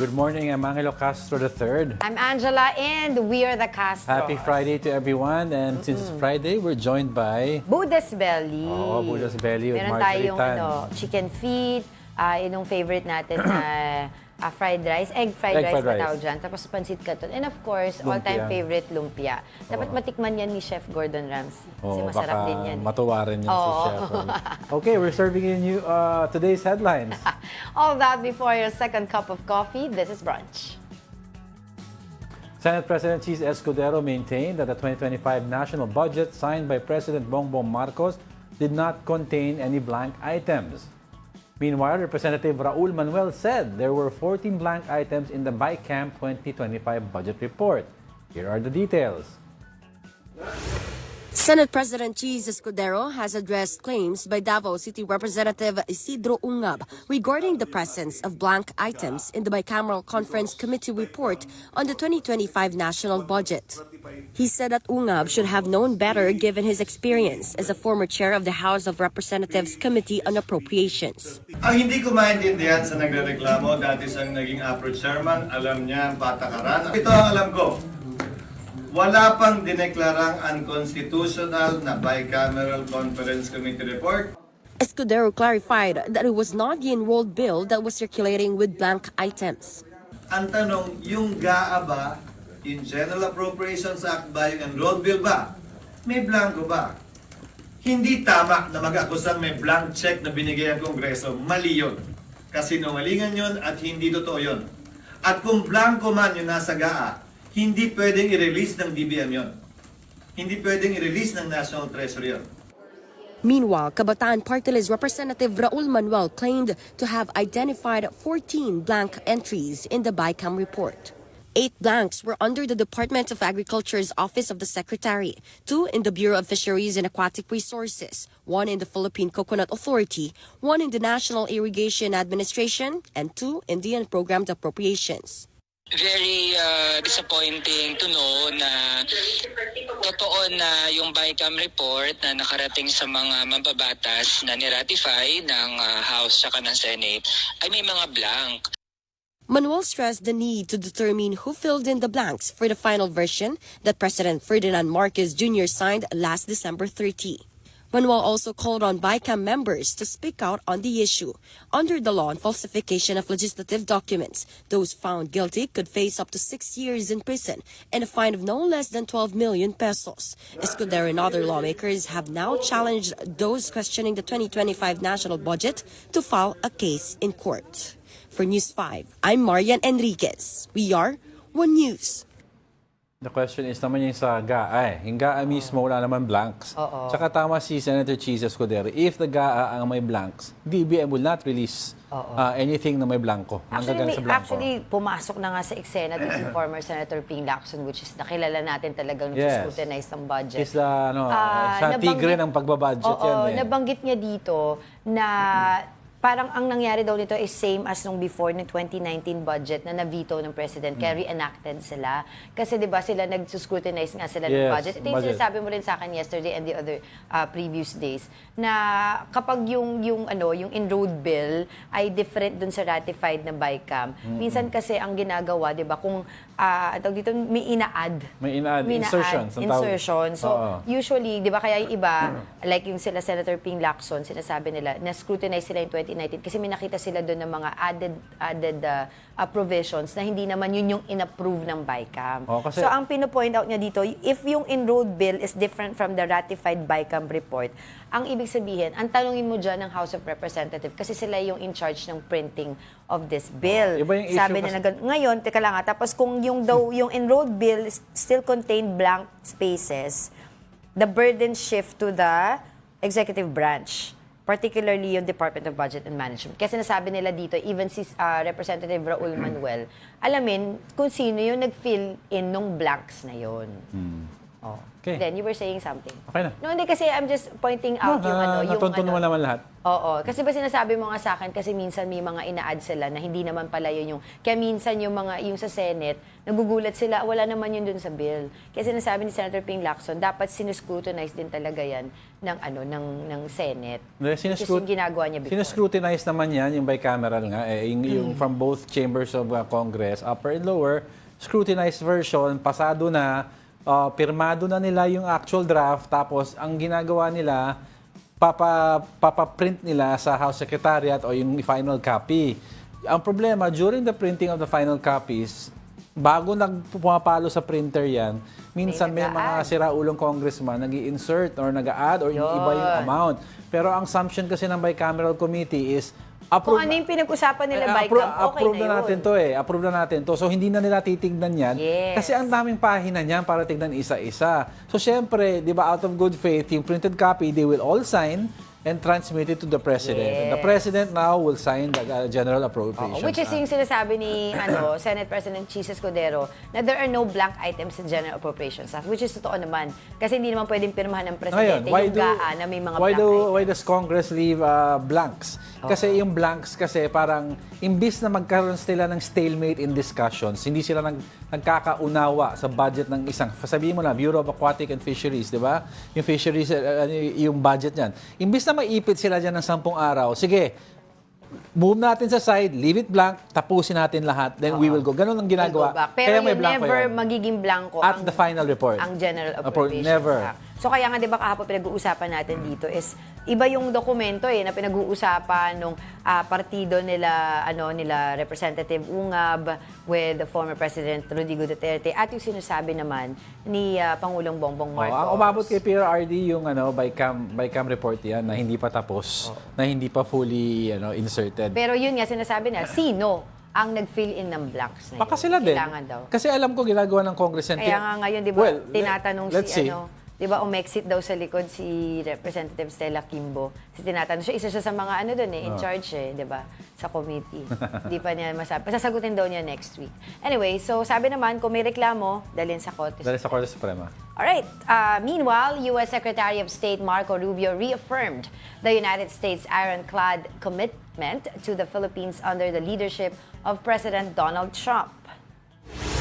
Good morning, I'm Angelo Castro III. I'm Angela, and we are the Castros. Happy Friday to everyone. And since it's Friday, we're joined by... Buddha's Belly. Oh, Buddha's Belly with Meron Marjorie tayong Tan. chicken feet, yung favorite natin na fried rice, egg fried Egg rice fried na rice. tawag dyan. Tapos pansit canton. And of course, Lumpia. all-time favorite, lumpia. Dapat matikman yan ni Chef Gordon Ramsay. Kasi Oh, masarap din yan. matuwa rin yan si Chef. Okay, we're serving you today's headlines. All that before your second cup of coffee. This is Brunch. Senate President Cheese Escudero maintained that the 2025 national budget signed by President Bongbong Marcos did not contain any blank items. Meanwhile, Representative Raul Manuel said there were 14 blank items in the BICAM 2025 budget report. Here are the details. Senate President Cheese Escudero has addressed claims by Davao City Representative Isidro Ungab regarding the presence of blank items in the Bicameral Conference Committee report on the 2025 national budget. He said that Ungab should have known better given his experience as a former chair of the House of Representatives Committee on Appropriations. Ang hindi ko maintindihan sa nagrereklamo, dati siyang naging APRO chairman, alam niya ang patakaran. Ito ang alam ko. Wala pang dineklarang unconstitutional na Bicameral Conference Committee report. Escudero clarified that it was not the enrolled bill that was circulating with blank items. Ang tanong, yung GAA ba, yung General Appropriations Act ba, yung enrolled bill ba, may blanco ba? Hindi tama na mag-akusang may blank check na binigay ang Kongreso. Mali yun. Kasinungalingan yun at hindi totoo yun. At kung blanco man yung nasa GAA, hindi pwedeng i-release ng DBM yun. Hindi pwedeng i-release ng National Treasury yun. Meanwhile, Kabataan Party List Representative Raul Manuel claimed to have identified 14 blank entries in the BICAM report. 8 blanks were under the Department of Agriculture's Office of the Secretary, 2 in the Bureau of Fisheries and Aquatic Resources, 1 in the Philippine Coconut Authority, 1 in the National Irrigation Administration, and 2 in the Unprogrammed Appropriations. Very disappointing to know na totoo na yung BICAM report na nakarating sa mga mababatas na niratify ng House at ng Senate ay may mga blank. Manuel stressed the need to determine who filled in the blanks for the final version that President Ferdinand Marcos Jr. signed last December 30. Manuel also called on BICAM members to speak out on the issue. Under the law on falsification of legislative documents, those found guilty could face up to 6 years in prison and a fine of no less than 12 million pesos. Escudero and other lawmakers have now challenged those questioning the 2025 national budget to file a case in court. For News 5, I'm Marian Enriquez. We are One News. The question is naman yung sa GAA. Yung GAA mismo, wala naman blanks. Tsaka tama si Senator Cheese Escudero. If the GAA ang may blanks, DBM will not release anything na may blanco. Actually, pumasok na nga sa eksena si former Senator Ping Lacson, which is nakilala natin talagang scrutinize ng budget. Is the, sa tigre ng pagbabudget yan. Nabanggit niya dito na parang ang nangyari daw nito is same as nung before ng 2019 budget na na-veto ng President, kaya re-enacted sila. Kasi di ba sila nag-scrutinize nga sila ng budget. Ito yung sinasabi mo rin sa akin yesterday and the other previous days, na kapag yung enrolled bill ay different dun sa ratified na BICAM, minsan kasi ang ginagawa, di ba, kung dito may ina-add. May ina-add, insertions. Insertion. So, usually, di ba, kaya yung iba, like yung sila Senator Ping Lacson, sinasabi nila, na-scrutinize sila yung 2019 kasi may nakita sila doon ng mga added provisions na hindi naman yun yung in-approve ng BICAM. So, ang pino-point out niya dito, if yung enrolled bill is different from the ratified BICAM report, ang ibig sabihin, ang tanungin mo dyan ng House of Representatives kasi sila yung in charge ng printing of this bill. Sabi na ngayon, teka lang tapos kung yung enrolled bill still contain blank spaces, the burden shift to the executive branch, particularly yung Department of Budget and Management. Kasi nasabi nila dito, even si Representative Raul Manuel, alamin kung sino yung nag-fill in nung blanks na yun. Oh. Okay. Then you were saying something. Okay na. No, hindi kasi I'm just pointing out yung Natunto naman naman lahat. Oo. Kasi ba sinasabi mo nga sa akin, kasi minsan may mga ina-add sila na hindi naman pala yun yung... Kaya minsan yung sa Senate, nagugulat sila, wala naman yun dun sa bill. Kaya sinasabi ni Senator Ping Lacson, dapat sinuscrutinize din talaga yan ng Senate. Which is yung ginagawa niya before. Sinuscrutinize naman yan, yung bicameral nga, yung from both chambers of Congress, upper and lower, scrutinized version, pasado na, pirmado na nila yung actual draft, tapos ang ginagawa nila, papaprint nila sa House Secretariat o yung final copy. Ang problema, during the printing of the final copies, bago pumapalo sa printer yan, minsan may mga siraulong congressman nag-i-insert or nag-a-add or iba yung amount. Pero ang assumption kasi ng bicameral committee is kung ano yung pinag-usapan nila by okay approve na natin to Approve na natin to. So, hindi na nila titignan yan. Yes. Kasi ang daming pahina niyan para tignan isa-isa. So, syempre, di ba, out of good faith, yung printed copy, they will all sign and transmit it to the President. Yes. And the President now will sign the General Appropriations which is yung sinasabi ni Senate President Cheese Escudero na there are no blank items sa General Appropriations Act, which is totoo naman. Kasi hindi naman pwedeng pirmahan ng Presidente yung GAA na may mga blank items. Why does Congress leave blanks? Kasi yung blanks kasi parang imbis na magkaroon sila ng stalemate in discussions, hindi sila nagkakaunawa sa budget ng isang, sabihin mo na, Bureau of Aquatic and Fisheries, di ba? Yung fisheries, yung budget niyan. Imbis na maipit sila dyan ng 10 araw, sige, move natin sa side, leave it blank, tapusin natin lahat, then we will go. Ganun ang ginagawa. Pero kaya may yun blanco never yan. magiging blanco At the final report. Ang General Appropriations Never. Act. So kaya nga 'di ba kahapon pinag-uusapan natin dito is iba yung dokumento na pinag-uusapan nung partido nila nila Representative Ungab with the former President Rodrigo Duterte at yung sinasabi naman ni Pangulong Bongbong Marcos. Ang umabot kay PRRD yung by-cam report yan na hindi pa tapos, na hindi pa fully inserted. Pero yun nga sinasabi na sino ang nag-fill in ng blanks na yun? Baka sila din. Kailangan daw. Kasi alam ko ginagawa ng Congress yan. Kaya nga ngayon, di ba, tinatanong di ba, umexit daw sa likod si Representative Stella Kimbo. Tinatanong siya, isa siya sa mga in charge di ba, sa committee. Hindi pa niya masabi. Pasasagutin daw niya next week. Anyway, so sabi naman, kung may reklamo, dalhin sa Korte. Dahil sa Korte Suprema. Alright. Meanwhile, U.S. Secretary of State Marco Rubio reaffirmed the United States' ironclad commitment to the Philippines under the leadership of President Donald Trump.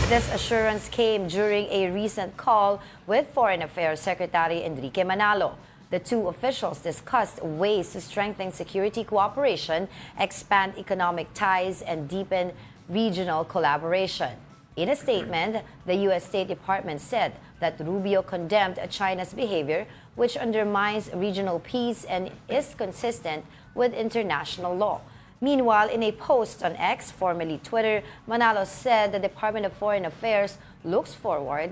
This assurance came during a recent call with Foreign Affairs Secretary Enrique Manalo. The two officials discussed ways to strengthen security cooperation, expand economic ties, and deepen regional collaboration. In a statement, the U.S. State Department said that Rubio condemned China's behavior, which undermines regional peace and is consistent with international law. Meanwhile, in a post on X, formerly Twitter, Manalo said the Department of Foreign Affairs looks forward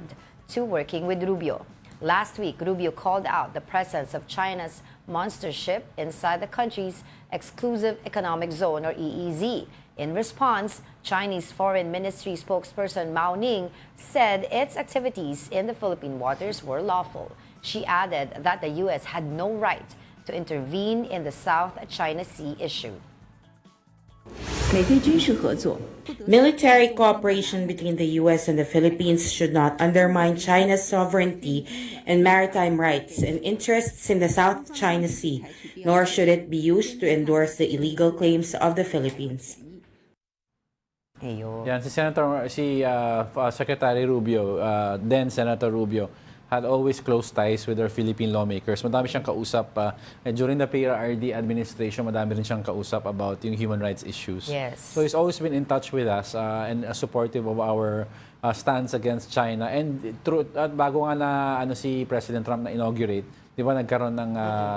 to working with Rubio. Last week, Rubio called out the presence of China's monster ship inside the country's exclusive economic zone, or EEZ. In response, Chinese Foreign Ministry spokesperson Mao Ning said its activities in the Philippine waters were lawful. She added that the U.S. had no right to intervene in the South China Sea issue. Military cooperation between the U.S. and the Philippines should not undermine China's sovereignty and maritime rights and interests in the South China Sea, nor should it be used to endorse the illegal claims of the Philippines. Yan, Secretary Rubio, then Senator Rubio, had always close ties with our Philippine lawmakers. Madami siyang kausap. During the PRRD administration, madami rin siyang kausap about yung human rights issues. Yes. So he's always been in touch with us and supportive of our stance against China. And bago nga na si President Trump na inaugurate, di ba nagkaroon ng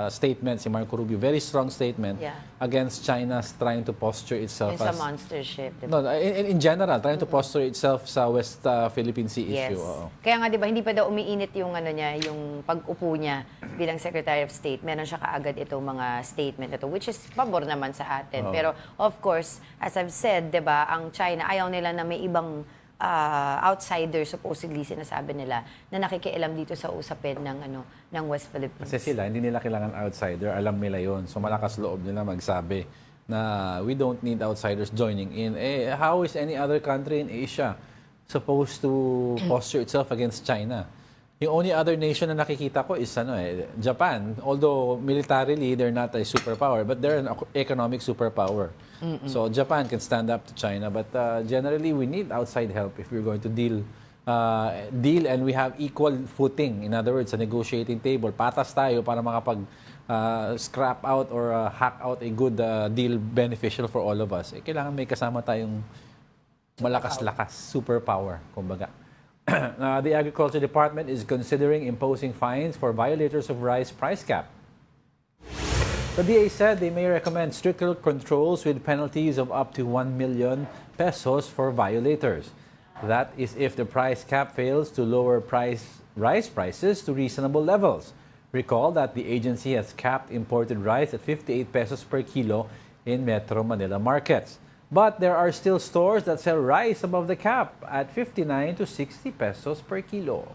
statement si Marco Rubio, very strong statement against China's trying to posture itself as a monster ship. Diba? No, in general, trying to posture itself sa West Philippine Sea issue. Kaya nga 'di ba hindi pa daw umiinit yung yung pag-upo niya bilang Secretary of State. Meron siya kaagad itong mga statement ito, which is pabor naman sa atin. Pero of course, as I've said, 'di ba, ang China ayaw nila na may ibang outsider, supposedly sinasabi nila, na nakikialam dito sa usapin ng West Philippines. Kasi sila, hindi nila kailangan outsider, alam nila yon. So malakas loob nila magsabi na we don't need outsiders joining in. How is any other country in Asia supposed to posture itself against China? Yung only other nation na nakikita ko is Japan. Although militarily, they're not a superpower, but they're an economic superpower. So Japan can stand up to China, but generally we need outside help if we're going to deal and we have equal footing. In other words, sa negotiating table, patas tayo para makapag scrap out or hack out a good deal beneficial for all of us. Kailangan may kasama tayong malakas-lakas, superpower, kumbaga. The Agriculture Department is considering imposing fines for violators of rice price cap. The DA said they may recommend stricter controls with penalties of up to 1 million pesos for violators. That is if the price cap fails to lower rice prices to reasonable levels. Recall that the agency has capped imported rice at 58 pesos per kilo in Metro Manila markets. But there are still stores that sell rice above the cap at 59 to 60 pesos per kilo.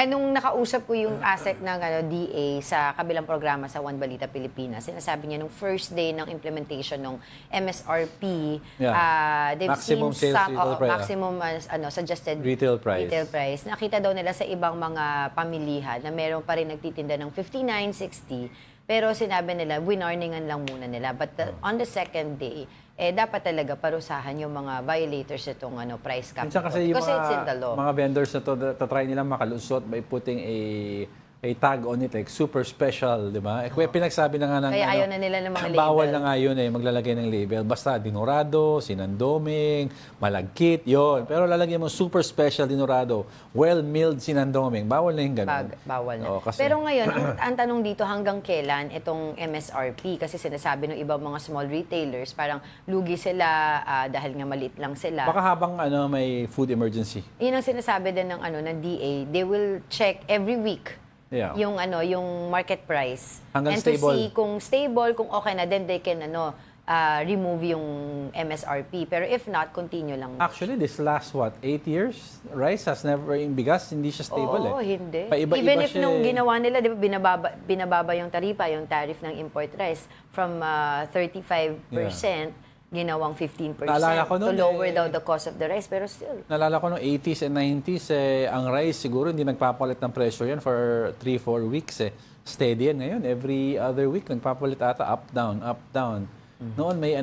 Nung nakausap ko yung ASEC ng DA sa kabilang programa sa One Balita Pilipinas, sinasabi niya nung first day ng implementation ng MSRP, they've Maximum seen sales retail price. maximum suggested Retail price. Nakita daw nila sa ibang mga pamilihan na meron pa rin nagtitinda ng 59, 60. Pero sinabi nila, winarningan lang muna nila. But on the second day, dapat talaga parusahan yung mga violators itong price cap. Minsan kasi yung Because it's in the law. mga vendors na to, tatry nilang makalusot by putting a tag on it, like super special, di ba? Pinagsabi na nga ng... Kaya ayaw na nila ng mga label. Bawal na nga yun maglalagay ng label. Basta dinurado, sinandoming, malagkit, yon. Pero lalagyan mo super special dinurado, well-milled sinandoming. Bawal na yung ganun. Bawal na. Kasi, Pero ngayon, ang tanong dito, hanggang kailan itong MSRP? Kasi sinasabi ng ibang mga small retailers, parang lugi sila dahil nga maliit lang sila. baka habang may food emergency. Yun ang sinasabi din ng ng DA, they will check every week. Yeah. Yung market price. Hanggang and stable. to see kung stable, kung okay na, then they can remove yung MSRP. Pero if not, continue lang. Actually, this last 8 years, rice has never, yung bigas, hindi siya stable Oo, hindi. Paiba-iba Even if siya nung ginawa nila, di ba, binababa yung taripa, yung tariff ng import rice from 35%, ginawang 15% Naalala ko to nun, lower daw the cost of the rice. Pero still, Nalala ko noong 80s and 90s, ang rice siguro hindi nagpapalit ng presyo yan for 3-4 weeks. Steady yan ngayon. Every other week, nagpapalit ata up, down, up, down. Noon may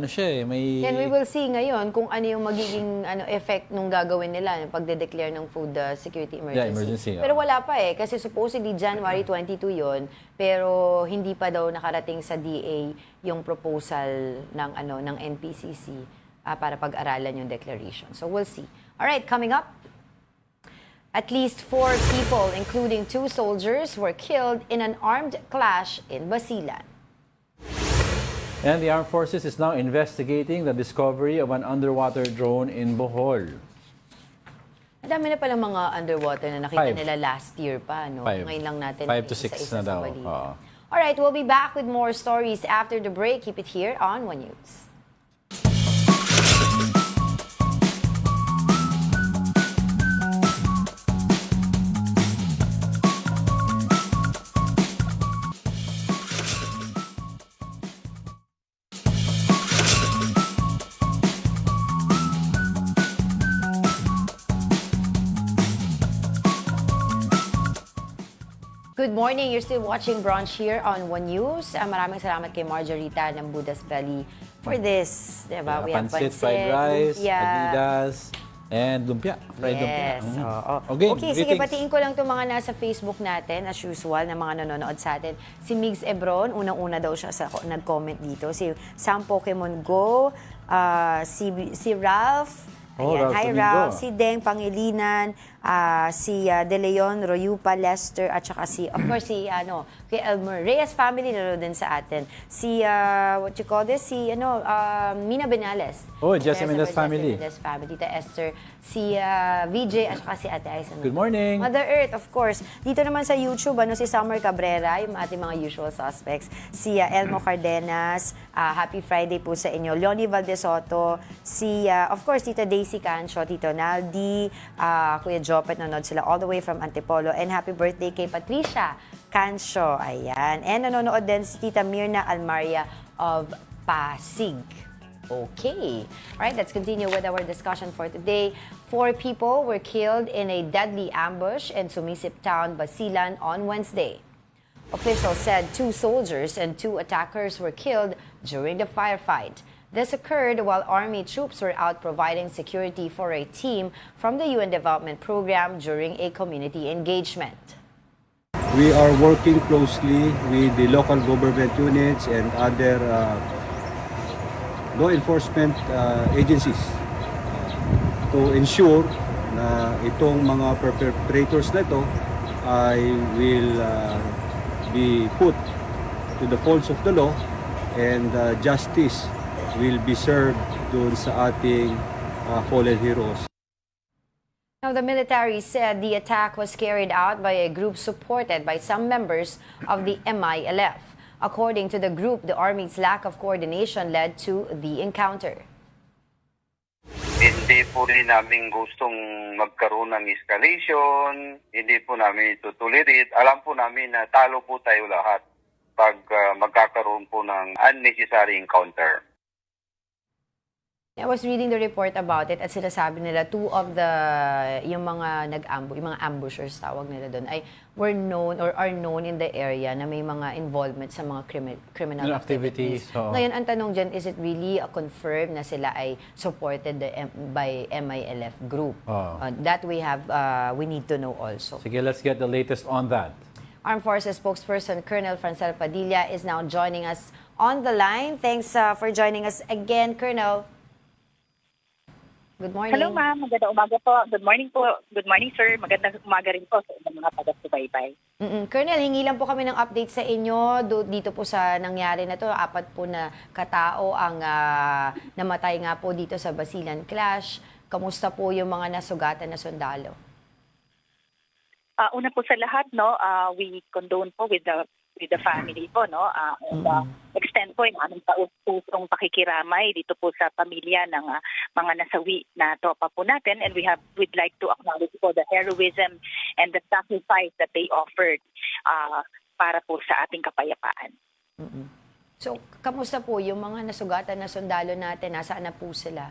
may... then we will see ngayon kung ano yung magiging effect nung gagawin nila ng pagde-declare ng food security emergency. Yeah, emergency, Pero wala pa kasi supposedly January 22 yon, pero hindi pa daw nakarating sa DA yung proposal ng NPCC para pag-aralan yung declaration. So we'll see. All right, coming up, at least 4 people, including 2 soldiers, were killed in an armed clash in Basilan. And the Armed Forces is now investigating the discovery of an underwater drone in Bohol. Ang dami na palang mga underwater na nakita 5. nila last year pa. Ngayon lang natin 5 to 6 isa-isa na daw. sa balita. Oo. Alright, we'll be back with more stories after the break. Keep it here on One News. Good morning. You're still watching Brunch here on One News. Maraming salamat kay Margarita ng Budas Belly for this. Diba? We have Pancit, fried rice, lumpia. adidas, and lumpia. Fried lumpia. Yes. Oo. Okay, Sige, greetings. batiin ko lang itong mga nasa Facebook natin, as usual, na mga nanonood sa atin. Si Migs Ebron, unang-una daw siya nag-comment dito. Si Sam Pokemon Go, si Ralph, ayan, Ralph hi Domingo. Ralph, si Deng Pangilinan, si De Leon, Royupa, Lester, at saka of course, kay Elmer Reyes family na din sa atin. Si, what you call this? Si, Mina Benales. Oh, Jesse Mendez family. Mendez family. Tita Esther, si VJ, at saka si Ate Aiza. Good morning. Mother Earth, of course. Dito naman sa YouTube, si Summer Cabrera, yung ating mga usual suspects. Si Elmo Cardenas, happy Friday po sa inyo. Leonie Valdesoto, si, of course, Tita Daisy Cancho, Tito Naldi, Kuya Jopet, nanonood sila all the way from Antipolo. And happy birthday kay Patricia Cancho. Ayan. And nanonood din si Tita Mirna Almaria of Pasig. Okay. All right, let's continue with our discussion for today. 4 people were killed in a deadly ambush in Sumisip Town, Basilan on Wednesday. Officials said 2 soldiers and 2 attackers were killed during the firefight. This occurred while Army troops were out providing security for a team from the UN Development Program during a community engagement. We are working closely with the local government units and other law enforcement agencies to ensure na itong mga perpetrators na ito ay will be put to the folds of the law and justice will be served dun sa ating fallen heroes. Now, the military said the attack was carried out by a group supported by some members of the MILF. According to the group, the Army's lack of coordination led to the encounter. Hindi po rin namin gustong magkaroon ng escalation, hindi po namin itutulirit. Alam po namin na talo po tayo lahat pag magkakaroon po ng unnecessary encounter. I was reading the report about it at sinasabi nila 2 of the yung mga yung mga ambushers tawag nila doon ay were known or are known in the area na may mga involvement sa mga criminal activities. So, ngayon ang tanong diyan, is it really confirmed na sila ay supported by MILF group? That we need to know also. sige, let's get the latest on that. Armed Forces spokesperson Colonel Francel Padilla is now joining us on the line. Thanks for joining us again, Colonel. Good morning. Hello ma'am, magandang umaga po. Good morning po. Good morning sir. Magandang umaga rin po sa inyong mga taga-subaybay. Colonel, hingi lang po kami ng update sa inyo dito po sa nangyari na to. 4 po na katao ang namatay nga po dito sa Basilan Clash. Kamusta po yung mga nasugatan na sundalo? Una po sa lahat, we condone po with the family po, and extend po yung aming pusong pakikiramay dito po sa pamilya ng mga nasawi na tropa po natin, and we'd like to acknowledge po the heroism and the sacrifice that they offered para po sa ating kapayapaan. So, kamusta po yung mga nasugatan na sundalo natin? Nasaan na po sila?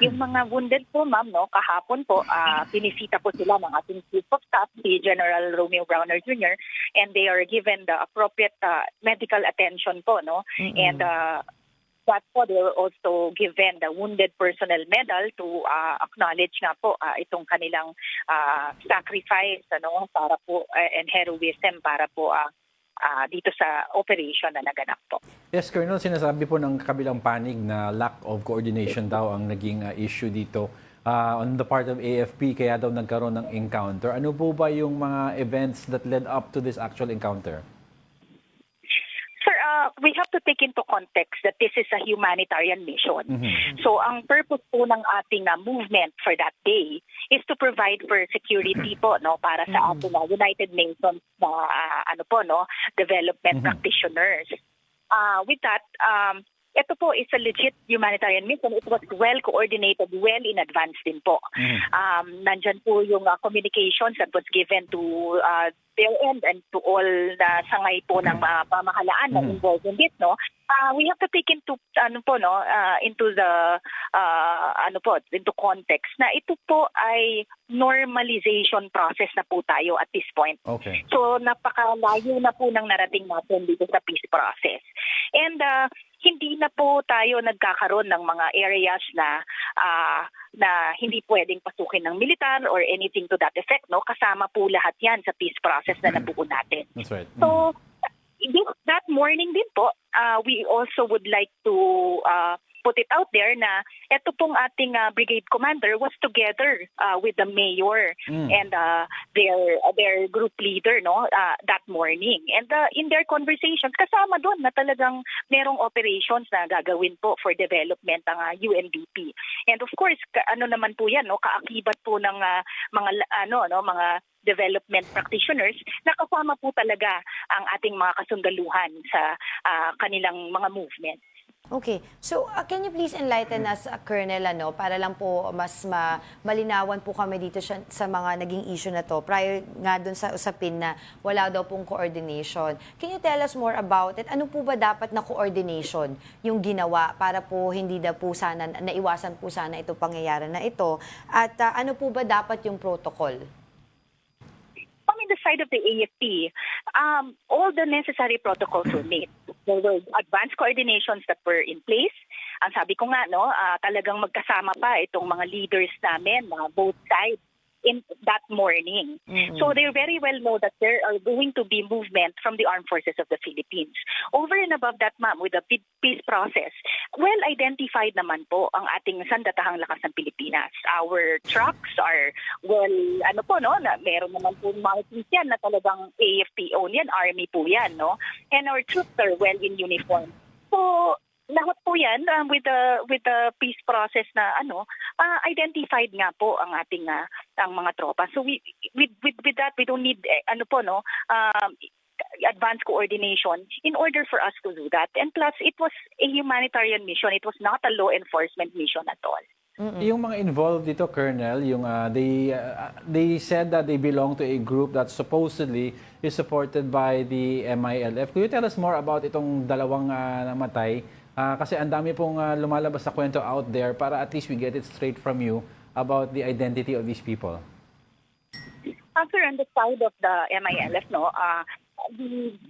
Yung mga wounded po, ma'am, kahapon po, pinisita po sila ng ating Chief of Staff, si General Romeo Browner Jr., and they are given the appropriate medical attention po, and that po, they were also given the Wounded Personnel Medal to acknowledge nga po itong kanilang sacrifice, para po, and heroism para po dito sa operation na naganap po. Yes, Colonel, sinasabi po ng kabilang panig na lack of coordination daw ang naging issue dito on the part of AFP, kaya daw nagkaroon ng encounter. Ano po ba yung mga events that led up to this actual encounter? Sir, we have to take into context that this is a humanitarian mission. So ang purpose po ng ating movement for that day is to provide for security po, para sa ating United Nations development practitioners. With that, ito po is a legit humanitarian mission. It was well coordinated, well in advance din po. Nandyan po yung communications that was given to their end and to all the sangay po ng pamahalaan na involved in this, we have to take into into context na ito po ay normalization process na po tayo at this point. Okay. So napakalayo na po ng narating natin dito sa peace process. And hindi na po tayo nagkakaroon ng mga areas na hindi pwedeng pasukin ng militar or anything to that effect, kasama po lahat yan sa peace process na nabuo natin. That's right. So that morning din po, we also would like to put it out there na ito pong ating brigade commander was together with the mayor and their group leader that morning. And in their conversations, kasama doon na talagang merong operations na gagawin po for development ng UNDP. And of course, naman po yan, kaakibat po ng mga development practitioners na kasama po talaga ang ating mga kasundaluhan sa kanilang mga movements. Okay. So, can you please enlighten us, Colonel, para lang po mas malinawan po kami dito sa mga naging issue na to, prior nga dun sa usapin na wala daw pong coordination. Can you tell us more about it? Ano po ba dapat na coordination yung ginawa para po hindi na po sana, naiwasan po sana ito pangyayari na ito? At ano po ba dapat yung protocol? On the side of the AFP, all the necessary protocols were made. There were advanced coordinations that were in place. Ang sabi ko nga, talagang magkasama pa itong mga leaders namin, both sides, in that morning. So they very well know that there are going to be movement from the armed forces of the Philippines. Over and above that, ma'am, with the peace process, well identified naman po ang ating sandatahang lakas ng Pilipinas. Our trucks are na meron naman po mga yan na talagang AFP own yan, army po yan, no? And our troops are well in uniform. So lahat po yan with the peace process na identified nga po ang ating ang mga tropa. So with that we don't need advanced coordination in order for us to do that. And plus it was a humanitarian mission. It was not a law enforcement mission at all. Yung mga involved dito, Colonel, yung they said that they belong to a group that supposedly is supported by the MILF. Could you tell us more about itong dalawang namatay? Kasi ang dami pong lumalabas na kwento out there para at least we get it straight from you about the identity of these people. Sir, on the side of the MILF,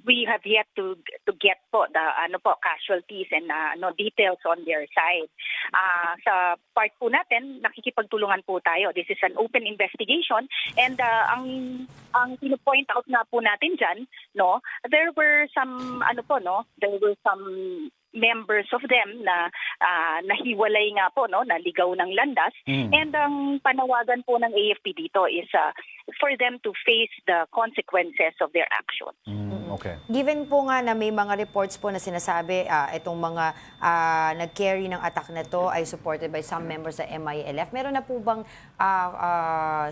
we have yet to get po the casualties and details on their side. Sa part po natin, nakikipagtulungan po tayo. This is an open investigation, and ang pino-point out nga po natin diyan, there were some members of them na nahiwalay nga po, naligaw ng landas. And ang panawagan po ng AFP dito is for them to face the consequences of their actions. Okay. Given po nga na may mga reports po na sinasabi itong mga nag-carry ng attack na to ay supported by some members sa MILF, meron na po bang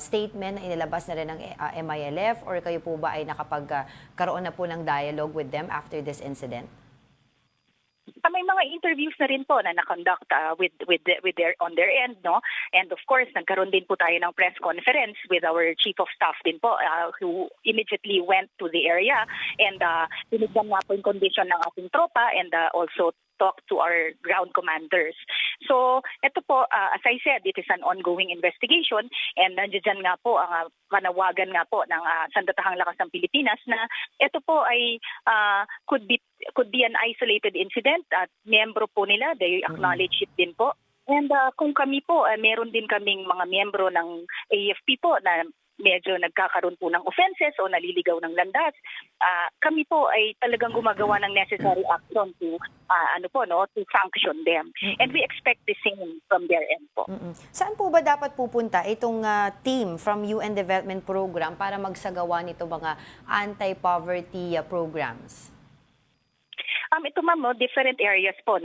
statement na inilabas na rin ng MILF, or kayo po ba ay nakapagkaroon na po ng dialogue with them after this incident? May mga interviews na rin po na na-conduct on their end, and of course nagkaroon din po tayo ng press conference with our chief of staff din po, who immediately went to the area and tinignan nga po yung condition ng ating tropa, and also talk to our ground commanders. So, ito po, as I said, it is an ongoing investigation, and nandiyan nga po ang panawagan nga po ng Sandatahang Lakas ng Pilipinas na ito po ay could be an isolated incident at miyembro po nila, they acknowledge it din po. And kung kami po, meron din kaming mga miyembro ng AFP po na medyo nagkakaroon po ng offenses o naliligaw ng landas, kami po ay talagang gumagawa ng necessary action to to sanction them. And we expect the same from their end po. Saan po ba dapat pupunta itong team from UN Development Program para magsagawa nito mga anti-poverty programs? Ito ma'am, different areas po,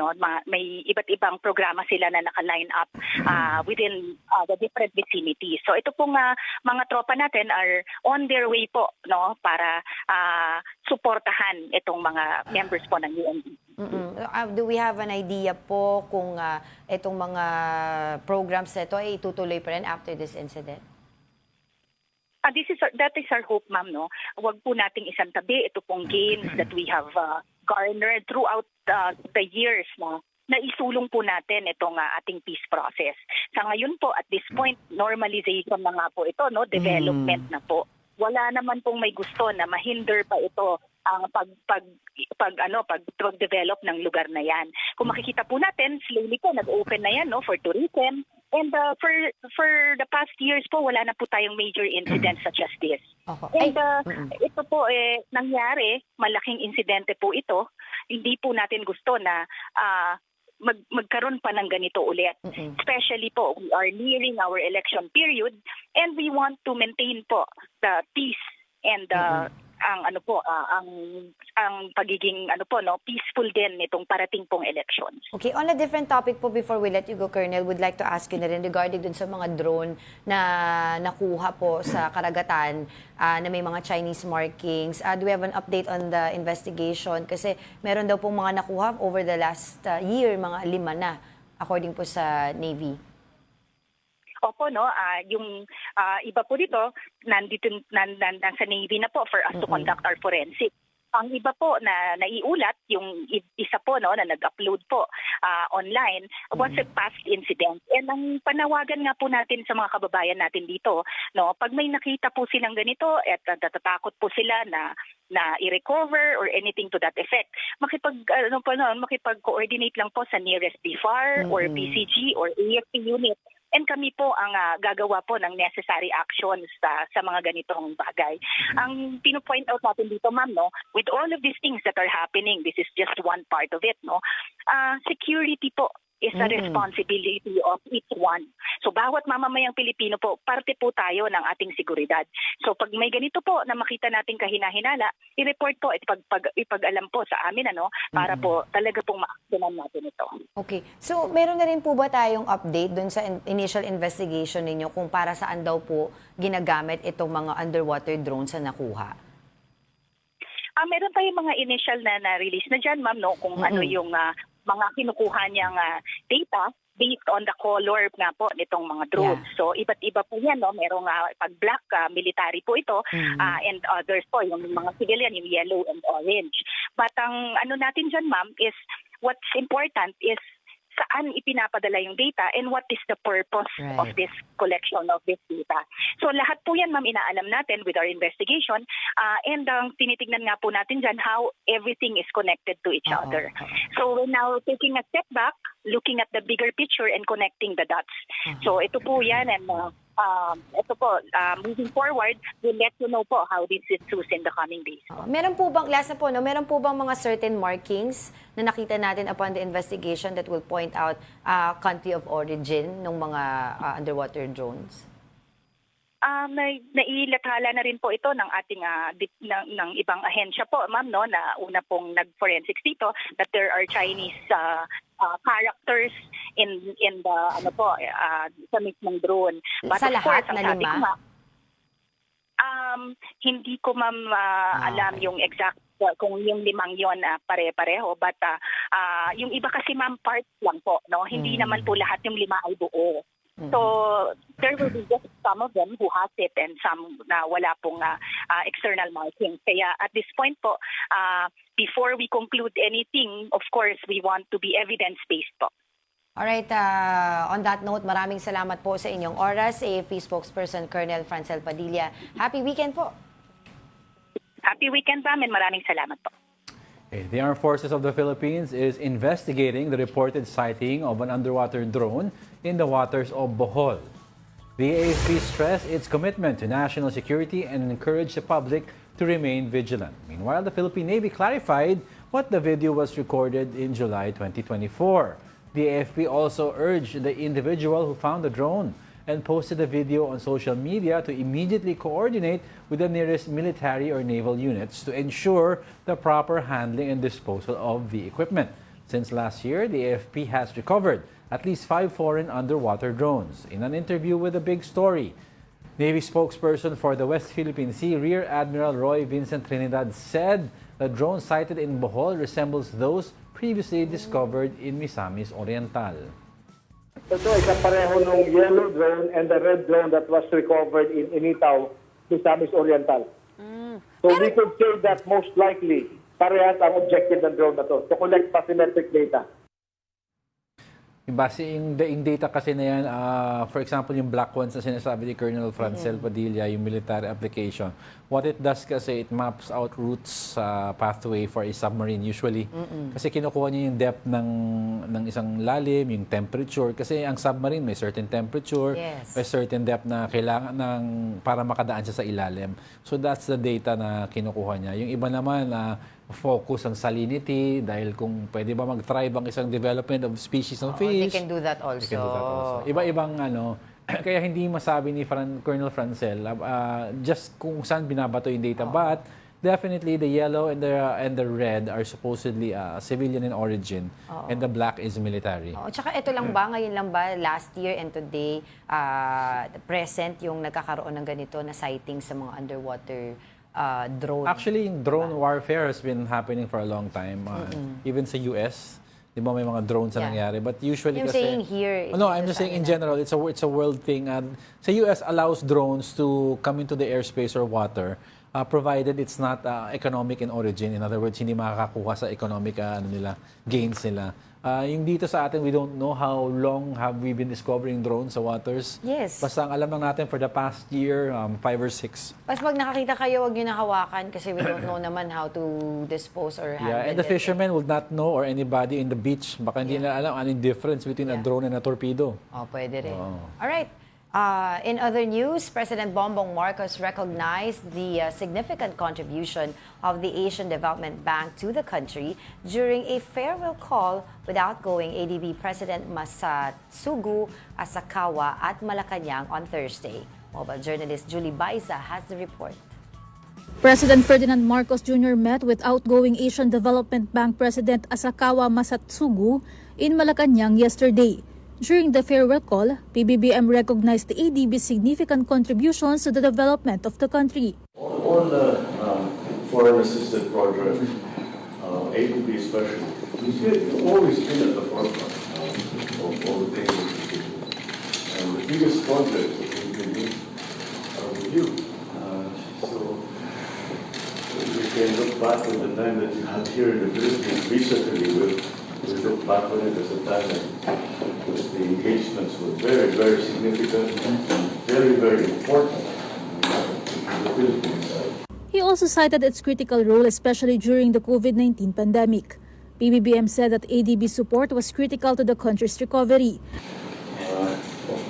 may iba't ibang programa sila na naka-line up within the different vicinities. So ito pong mga tropa natin are on their way po, para suportahan itong mga members po ng UNDP. Do we have an idea po kung itong mga programs na ito ay itutuloy pa rin after this incident? That is our hope, ma'am. Huwag po nating isantabi ito pong gains that we have garnered throughout the years na isulong po natin itong ating peace process. Sa ngayon po, at this point, normalization na nga po ito, development na po. Wala naman pong may gusto na mahinder pa ito ang pag-develop ng lugar na yan. Kung makikita po natin, slowly po nag-open na yan for tourism. And for the past years po, wala na po tayong major incidents such as this. And ito po nangyari, malaking insidente po ito. Hindi po natin gusto na magkaroon pa ng ganito ulit. Especially po, we are nearing our election period, and we want to maintain po the peace and ang pagiging peaceful din nitong parating pong elections. Okay, on a different topic po before we let you go, Colonel, would like to ask you na rin regarding dun sa mga drone na nakuha po sa karagatan na may mga Chinese markings. Do we have an update on the investigation? Kasi meron daw pong mga nakuha over the last year, mga 5 na, according po sa Navy. Opo, yung iba po dito, nasa Navy na po for us to conduct our forensic. Ang iba po na naiulat, yung isa po na nag-upload po online, was a past incident. And ang panawagan nga po natin sa mga kababayan natin dito, pag may nakita po silang ganito at natatakot po sila na i-recover or anything to that effect, makipag-coordinate lang po sa nearest BFAR or PCG or AFP unit. And kami po ang gagawa po ng necessary actions sa mga ganitong bagay. Ang pino-point out natin dito, ma'am, with all of these things that are happening, this is just one part of it, security po is a responsibility of each one. So bawat mamamayang Pilipino po, parte po tayo ng ating seguridad. So pag may ganito po na makita nating kahina-hinala, i-report po at ipag-alam po sa amin para po talaga pong ma-actionan natin ito. Okay. So meron na rin po ba tayong update dun sa initial investigation ninyo kung para saan daw po ginagamit itong mga underwater drones na nakuha? Meron tayong mga initial na release na dyan, ma'am, kung ano yung mga kinukuha niyang data based on the color nga po nitong mga drones. Yeah. So iba't iba po yan, merong pag black, military po ito, and others po, yung mga civilian, yung yellow and orange. But ang natin dyan, ma'am, is what's important is saan ipinapadala yung data and what is the purpose of this collection of this data. So lahat po yan, ma'am, inaalam natin with our investigation and tinitignan nga po natin dyan how everything is connected to each other. So we're now taking a step back, looking at the bigger picture and connecting the dots. So ito po yan and moving forward, we'll let you know po how this is used in the coming days. Meron po bang, last na po, meron po bang mga certain markings na nakita natin upon the investigation that will point out country of origin ng mga underwater drones? Nailathala na rin po ito ng ating ng ibang ahensya po, ma'am, na una pong nag-forensics dito that there are Chinese characters in the sa mismong drone. But sa lahat course, na 5? Hindi ko, ma'am, alam yung exact kung yung 5 yon pare-pareho, but yung iba kasi, ma'am, parts lang po, hindi naman po lahat yung 5 ay buo. So there will be just some of them who has it and some na wala pong external marking. Kaya at this point po, before we conclude anything, of course, we want to be evidence-based po. Alright, on that note, maraming salamat po sa inyong oras. AFP spokesperson Colonel Francel Padilla. Happy weekend po. Happy weekend, ma'am, and maraming salamat po. The Armed Forces of the Philippines is investigating the reported sighting of an underwater drone in the waters of Bohol. The AFP stressed its commitment to national security and encouraged the public to remain vigilant. Meanwhile, the Philippine Navy clarified what the video was recorded in July 2024. The AFP also urged the individual who found the drone and posted the video on social media to immediately coordinate with the nearest military or naval units to ensure the proper handling and disposal of the equipment. Since last year, the AFP has recovered at least 5 foreign underwater drones. In an interview with The Big Story, Navy spokesperson for the West Philippine Sea, Rear Admiral Roy Vincent Trinidad, said the drone sighted in Bohol resembles those previously discovered in Misamis Oriental. Ito ay kapareho ng yellow drone and the red drone that was recovered in Initaw, Misamis Oriental. So we could say that most likely, parehas ang objective ng drone na to collect bathymetric data. Base yung data kasi na yan, for example, yung black ones na sinasabi ni Colonel Francel Padilla, yung military application, what it does kasi, it maps out routes pathway for a submarine usually. Kasi kinukuha niya yung depth ng isang lalim, yung temperature. Kasi ang submarine may certain temperature, may certain depth na kailangan para makadaan siya sa ilalim. So that's the data na kinukuha niya. Yung iba naman, focus on salinity dahil kung pwede ba mag-thrive ang isang development of species ng fish. They can do that also. Iba-ibang kaya hindi masabi ni Colonel Francel just kung saan binabato yung data, but definitely the yellow and the red are supposedly civilian in origin, and the black is military. Tsaka ito lang ba, ngayon lang ba, last year and today, present yung nagkakaroon ng ganito na sighting sa mga underwater drone? Actually, yung drone warfare has been happening for a long time. Even sa US, di ba may mga drones na nangyari? But usually You're kasi... saying here... No, I'm just saying in general, it's a world thing. Sa US allows drones to come into the airspace or water, provided it's not economic in origin. In other words, hindi makakakuha sa economic gains nila. Yung dito sa atin, we don't know how long have we been discovering drones sa waters. Yes. Basta ang alam lang natin for the past year, 5 or 6. Pas pag nakakita kayo, wag nyo nahawakan kasi we don't know naman how to dispose or handle Yeah, and the it. fishermen would not know, or anybody in the beach, baka hindi na alam anong difference between a drone and a torpedo. Pwede rin. Alright. In other news, President Bongbong Marcos recognized the significant contribution of the Asian Development Bank to the country during a farewell call with outgoing ADB President Masatsugu Asakawa at Malacanang on Thursday. Mobile journalist Julie Baiza has the report. President Ferdinand Marcos Jr. met with outgoing Asian Development Bank President Asakawa Masatsugu in Malacanang yesterday. During the farewell call, PBBM recognized the ADB's significant contributions to the development of the country. On the foreign assisted project, ADB especially, you've always been at the forefront of all the things that you do. And the biggest projects that we can do are with you. So we can look back at the time that you had here in the Philippines recently. We look back on it as a time that the engagements were very, very significant and very, very important in the Philippines. He also cited its critical role, especially during the COVID-19 pandemic. PBBM said that ADB support was critical to the country's recovery.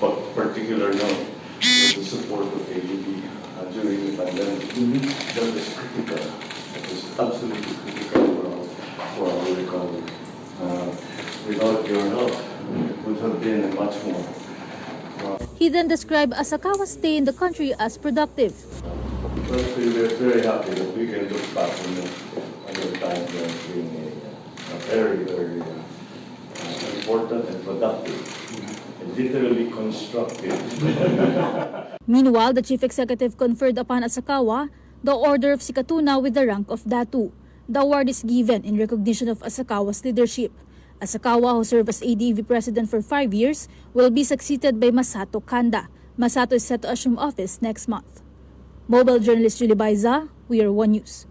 Of particular note, the support of ADB during the pandemic. That was critical. That was absolutely critical for our recovery. Without your help, it would have been much more. He then described Asakawa's stay in the country as productive. Firstly, we're very happy that we can look back on the time as being a very, very important and productive, and literally constructive. Meanwhile, the chief executive conferred upon Asakawa the Order of Sikatuna with the rank of Datu. The award is given in recognition of Asakawa's leadership. Asakawa, who served as ADB president for 5 years, will be succeeded by Masato Kanda. Masato is set to assume office next month. Mobile journalist Julie Baiza, We Are One News.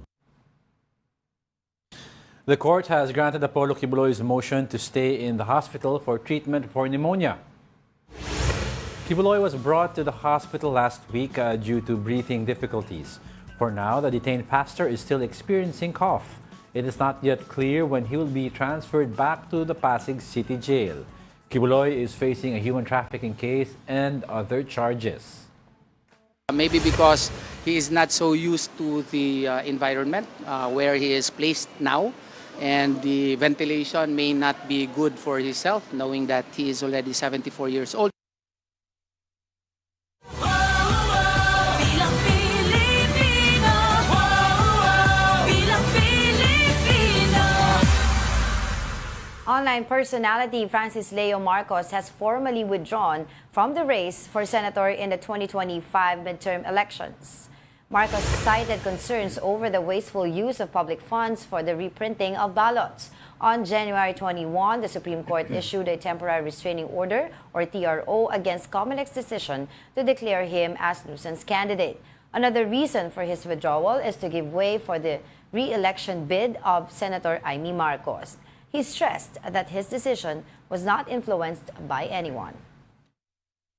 The court has granted Apollo Kibuloy's motion to stay in the hospital for treatment for pneumonia. Kibuloy was brought to the hospital last week due to breathing difficulties. For now, the detained pastor is still experiencing cough. It is not yet clear when he will be transferred back to the Pasig City Jail. Kibuloy is facing a human trafficking case and other charges. Maybe because he is not so used to the environment where he is placed now, and the ventilation may not be good for his health, knowing that he is already 74 years old. Online personality Francis Leo Marcos has formally withdrawn from the race for senator in the 2025 midterm elections. Marcos cited concerns over the wasteful use of public funds for the reprinting of ballots. On January 21, the Supreme Court issued a temporary restraining order, or TRO, against Comelec's decision to declare him as nuisance candidate. Another reason for his withdrawal is to give way for the re-election bid of Senator Amy Marcos. He stressed that his decision was not influenced by anyone.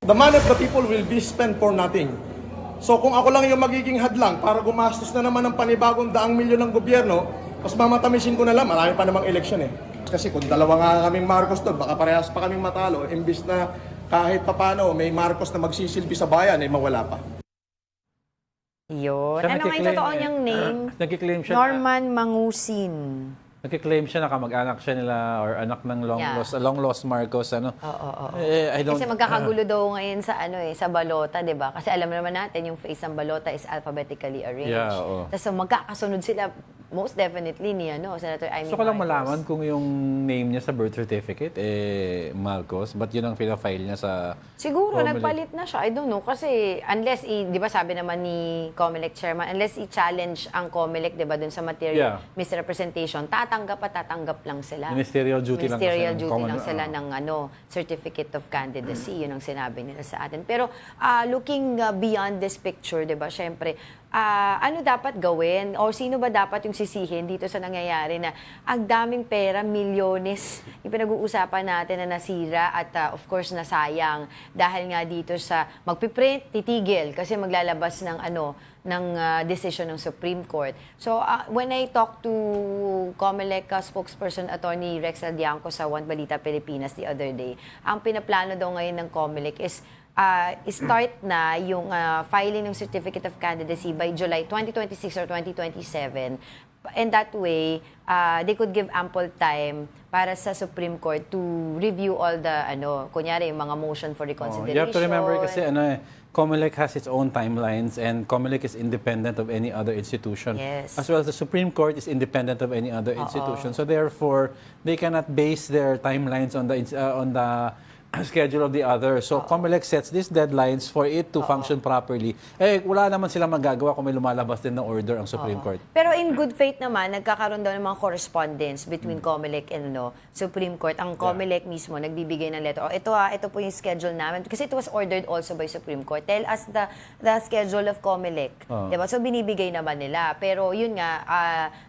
The money of the people will be spent for nothing. So kung ako lang yung magiging hadlang para gumastos na naman ng panibagong 100 milyon ng gobyerno, mas mamatamisin ko na lang, marami pa namang eleksyon eh. Kasi kung dalawa nga kaming Marcos doon, baka parehas pa kaming matalo, imbis na kahit papano may Marcos na magsisilbi sa bayan, eh mawala pa. Yun. Siya Ano nga yung totoo niyang name? Nagkiklaim siya Norman Mangusin. Nagkiklaim siya na kamag-anak siya nila or anak ng long lost Marcos, ano. Oo. I don't... Kasi magkakagulo daw ngayon sa sa balota, 'di ba? Kasi alam naman natin yung face ng balota is alphabetically arranged. Yeah, oo. Tapos magkakasunod sila most definitely ni Senator Amy Gusto ko lang Marcos. malaman kung yung name niya sa birth certificate Marcos, but yun ang file niya sa Siguro Comelec. nagpalit na siya. I don't know kasi unless 'di ba sabi naman ni Comelec chairman, unless i-challenge ang Comelec 'di ba dun sa material misrepresentation, tatanggap lang sila. Ministerial duty lang kasi ng duty lang sila ng certificate of candidacy, yun ang sinabi nila sa atin. Pero looking beyond this picture, 'di ba? Syempre, ano dapat gawin o sino ba dapat yung sisihin dito sa nangyayari na ang daming pera, milyones, yung pinag-uusapan natin na nasira at of course nasayang dahil nga dito sa magpiprint, titigil kasi maglalabas ng decision ng Supreme Court. So when I talked to Comelec spokesperson attorney Rex Aldianco sa One Balita Pilipinas the other day, ang pinaplano daw ngayon ng Comelec is start na yung filing ng Certificate of Candidacy by July 2026 or 2027. And that way, they could give ample time para sa Supreme Court to review all the, kunyari, yung mga motion for reconsideration. You have to remember kasi, Comelec has its own timelines and Comelec is independent of any other institution. Yes. As well as the Supreme Court is independent of any other institution. So therefore, they cannot base their timelines on the schedule of the other. So, Comelec sets these deadlines for it to function properly. Wala naman silang magagawa kung may lumalabas din na order ang Supreme Court. Pero in good faith naman, nagkakaroon daw ng mga correspondence between Comelec and Supreme Court. Ang Comelec mismo nagbibigay ng letter. Ito po yung schedule namin. Kasi it was ordered also by Supreme Court. Tell us the schedule of Comelec. Diba? So, binibigay naman nila. Pero yun nga,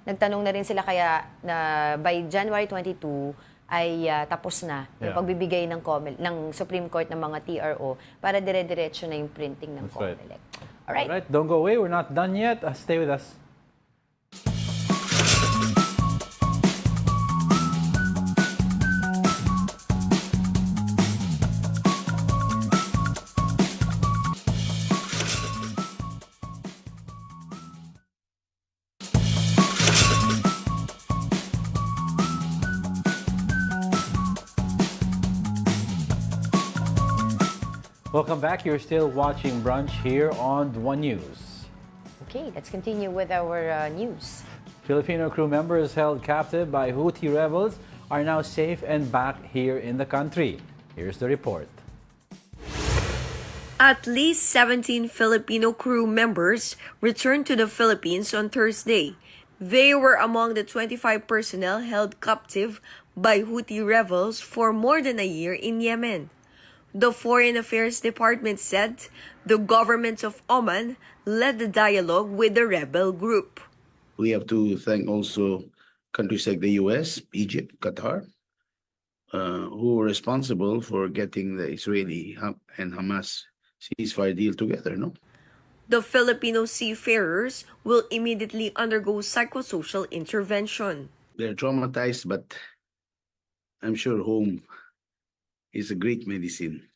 nagtanong na rin sila kaya na by January 22, ay tapos na yung pagbibigay ng Supreme Court ng mga TRO para dire-diretso na yung printing ng Comelec. Alright, don't go away. We're not done yet. Stay with us. Welcome back. You're still watching Brunch here on One News. Okay, let's continue with our news. Filipino crew members held captive by Houthi rebels are now safe and back here in the country. Here's the report. At least 17 Filipino crew members returned to the Philippines on Thursday. They were among the 25 personnel held captive by Houthi rebels for more than a year in Yemen. The Foreign Affairs Department said the government of Oman led the dialogue with the rebel group. We have to thank also countries like the US, Egypt, Qatar, who were responsible for getting the Israeli and Hamas ceasefire deal together, no? The Filipino seafarers will immediately undergo psychosocial intervention. They're traumatized, but I'm sure home is a great medicine.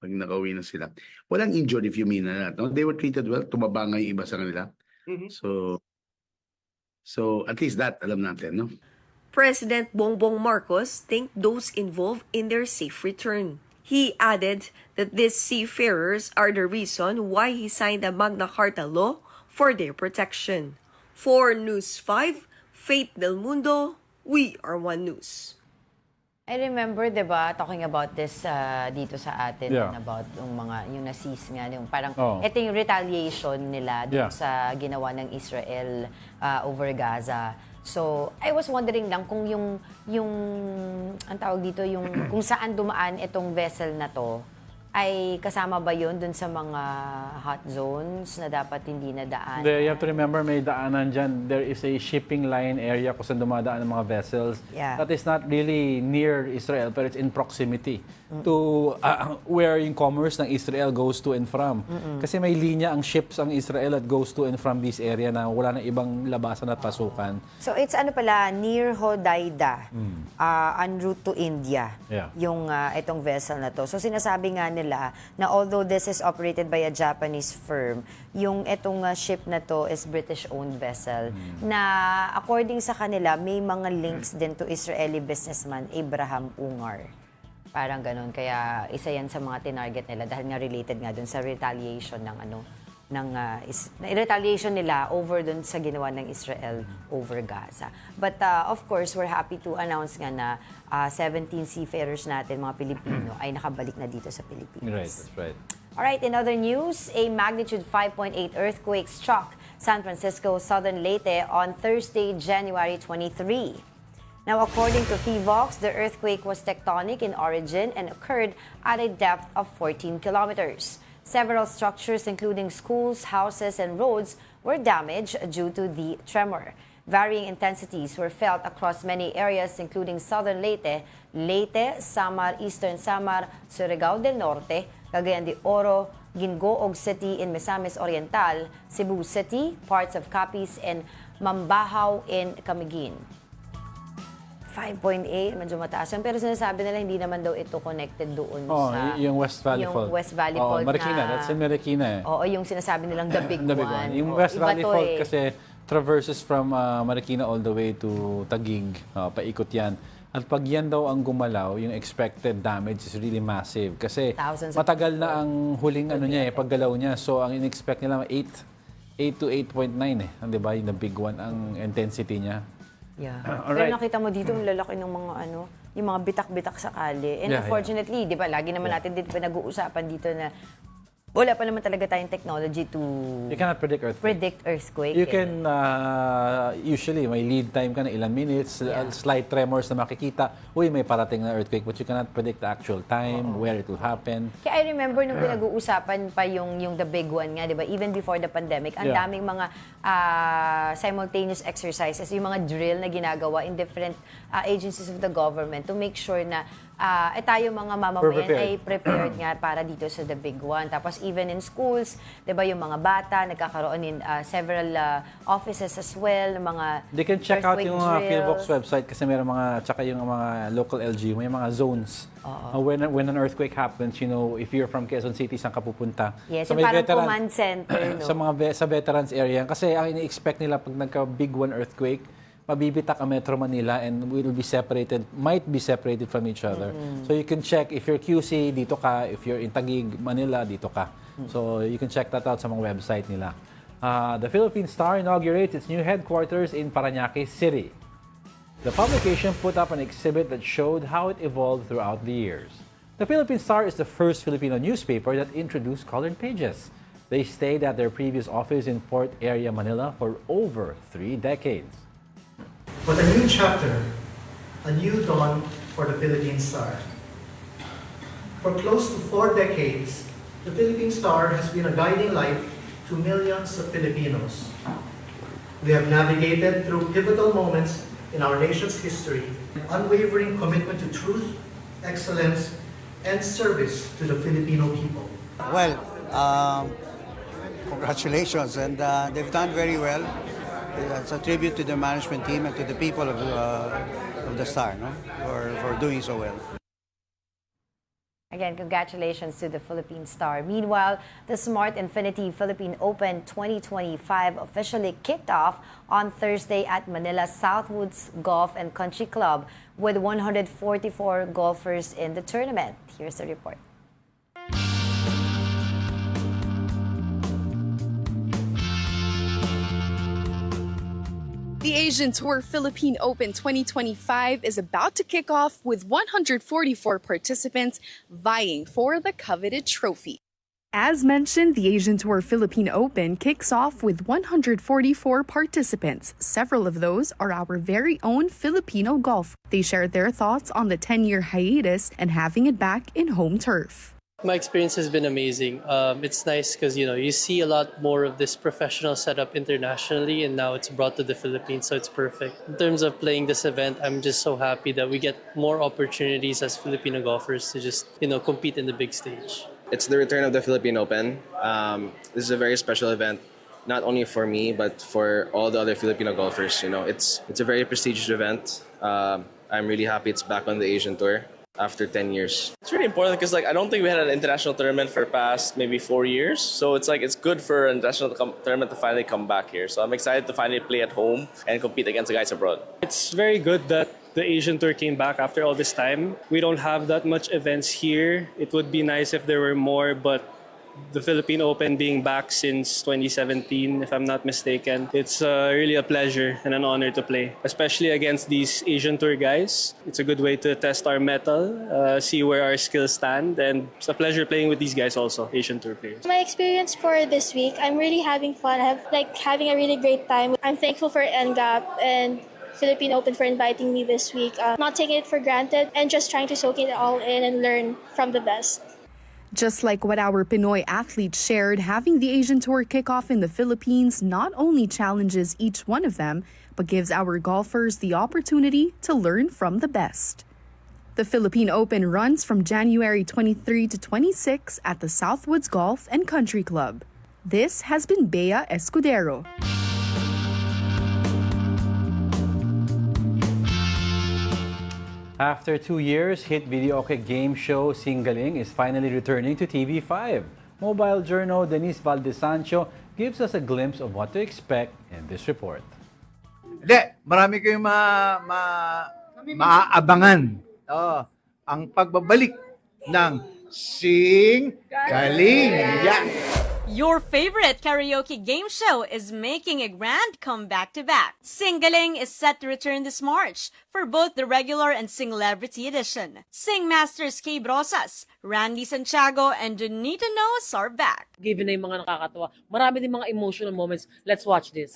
Pag nakauwi na sila. Walang injured if you mean that. No? They were treated well. Tumaba nga yung iba sa kanila. So at least that, alam natin, no? President Bongbong Marcos thanked those involved in their safe return. He added that these seafarers are the reason why he signed the Magna Carta law for their protection. For News 5, Faith Del Mundo, we are One News. I remember, 'di ba, talking about this dito sa atin about yung na-seize nga yung parang ito yung retaliation nila dun sa ginawa ng Israel over Gaza. So, I was wondering lang kung yung ang tawag dito yung kung saan dumaan itong vessel na to ay kasama ba yun dun sa mga hot zones na dapat hindi na daan? You have to remember, may daanan dyan. There is a shipping line area kung saan dumadaan ng mga vessels. That is not really near Israel, but it's in proximity to where yung commerce ng Israel goes to and from. Kasi may linya ang ships ang Israel that goes to and from this area na wala na ibang labasan at pasukan. So it's pala, near Hodeida, en route to India, yung itong vessel na to. So sinasabi nga nila nila na although this is operated by a Japanese firm, yung etong ship na to is British-owned vessel na according sa kanila, may mga links din to Israeli businessman Abraham Ungar. Parang ganun. Kaya isa yan sa mga tinarget nila dahil nga related nga dun sa retaliation retaliation nila over dun sa ginawa ng Israel over Gaza. But of course, we're happy to announce nga na 17 seafarers natin, mga Pilipino, ay nakabalik na dito sa Pilipinas. Right, that's right. Alright, in other news, a magnitude 5.8 earthquake struck San Francisco, southern Leyte on Thursday, January 23. Now, according to PHIVOX, the earthquake was tectonic in origin and occurred at a depth of 14 kilometers. Several structures, including schools, houses, and roads, were damaged due to the tremor. Varying intensities were felt across many areas, including southern Leyte, Samar, eastern Samar, Surigao del Norte, Cagayan de Oro, Gingoog City in Misamis Oriental, Cebu City, parts of Capiz, and Mambahaw in Camiguin. 5.8, medyo mataas yan. Pero sinasabi nila hindi naman daw ito connected doon sa... yung West Valley Fault. Yung West Valley Fault Marikina, that's in Marikina eh. Oo, yung sinasabi nilang the big one. Yung West Valley Fault kasi traverses from Marikina all the way to Taguig. Paikot yan. At pag yan daw ang gumalaw, yung expected damage is really massive. Kasi matagal na ang huling paggalaw niya. So ang in-expect nila 8 to 8.9 eh. Di ba? Yung the big one, ang intensity niya. Yeah. Pero nakita mo dito yung lalaki ng mga yung mga bitak-bitak sa kali. And unfortunately, di ba, lagi naman natin dito pinag-uusapan dito na wala pa naman talaga tayong technology to... You cannot predict earthquake. You can, usually, may lead time ka na ilang minutes, slight tremors na makikita. Uy, may parating na earthquake, but you cannot predict the actual time, where it will happen. Kaya I remember nung pinag-uusapan pa yung the big one nga, di ba? Even before the pandemic, ang daming mga simultaneous exercises, yung mga drill na ginagawa in different agencies of the government to make sure na tayo mga mamamayan ay prepared nga para dito sa the big one. Tapos even in schools, 'di ba, yung mga bata nagkakaroon in several offices as well, mga they can check out yung mga PhilVox website kasi meron mga tsaka yung mga local LGU, may mga zones. When an earthquake happens, you know, if you're from Quezon City, saan ka pupunta? Yes, so parang command center, no? Sa veterans area. Kasi ang ini-expect nila pag nagka-big one earthquake, mabibitak ang Metro Manila and might be separated from each other. So you can check if you're QC, dito ka. If you're in Taguig, Manila, dito ka. So you can check that out sa mga website nila. The Philippine Star inaugurates its new headquarters in Parañaque City. The publication put up an exhibit that showed how it evolved throughout the years. The Philippine Star is the first Filipino newspaper that introduced colored pages. They stayed at their previous office in Port Area, Manila for over 3 decades. But a new chapter, a new dawn for the Philippine Star. For close to 4 decades, the Philippine Star has been a guiding light to millions of Filipinos. We have navigated through pivotal moments in our nation's history, unwavering commitment to truth, excellence, and service to the Filipino people. Well, congratulations, and they've done very well. It's a tribute to the management team and to the people of the Star, no? for doing so well. Again, congratulations to the Philippine Star. Meanwhile, the Smart Infinity Philippine Open 2025 officially kicked off on Thursday at Manila Southwoods Golf and Country Club with 144 golfers in the tournament. Here's the report. The Asian Tour Philippine Open 2025 is about to kick off with 144 participants vying for the coveted trophy. As mentioned, the Asian Tour Philippine Open kicks off with 144 participants. Several of those are our very own Filipino golfers. They shared their thoughts on the 10-year hiatus and having it back in home turf. My experience has been amazing. It's nice because, you see a lot more of this professional setup internationally, and now it's brought to the Philippines, so it's perfect. In terms of playing this event, I'm just so happy that we get more opportunities as Filipino golfers to just, compete in the big stage. It's the return of the Philippine Open. This is a very special event, not only for me, but for all the other Filipino golfers. It's a very prestigious event. I'm really happy it's back on the Asian Tour. after 10 years. It's really important because I don't think we had an international tournament for past maybe 4 years. So it's good for an international tournament to finally come back here. So I'm excited to finally play at home and compete against the guys abroad. It's very good that the Asian Tour came back after all this time. We don't have that much events here. It would be nice if there were more, but the Philippine Open being back since 2017, if I'm not mistaken, it's really a pleasure and an honor to play, especially against these Asian Tour guys. It's a good way to test our mettle, see where our skills stand, and it's a pleasure playing with these guys also, Asian Tour players. My experience for this week, I'm really having fun. I'm having a really great time. I'm thankful for NGAP and Philippine Open for inviting me this week. Not taking it for granted and just trying to soak it all in and learn from the best. Just like what our Pinoy athletes shared, having the Asian Tour kick off in the Philippines not only challenges each one of them, but gives our golfers the opportunity to learn from the best. The Philippine Open runs from January 23 to 26 at the Southwoods Golf and Country Club. This has been Bea Escudero. After 2 years, hit videoke game show Singaling is finally returning to TV5. Mobile journal Denise Valdesancho gives us a glimpse of what to expect in this report. Hindi, marami kayong maaabangan. Ang pagbabalik ng Singaling. Yeah. Your favorite karaoke game show is making a grand comeback to back. Singaling is set to return this March for both the regular and Celebrity edition. Sing Masters Kay Brosas, Randy Santiago, and Donita Noes are back. Given na yung mga nakakatawa, marami din mga emotional moments. Let's watch this.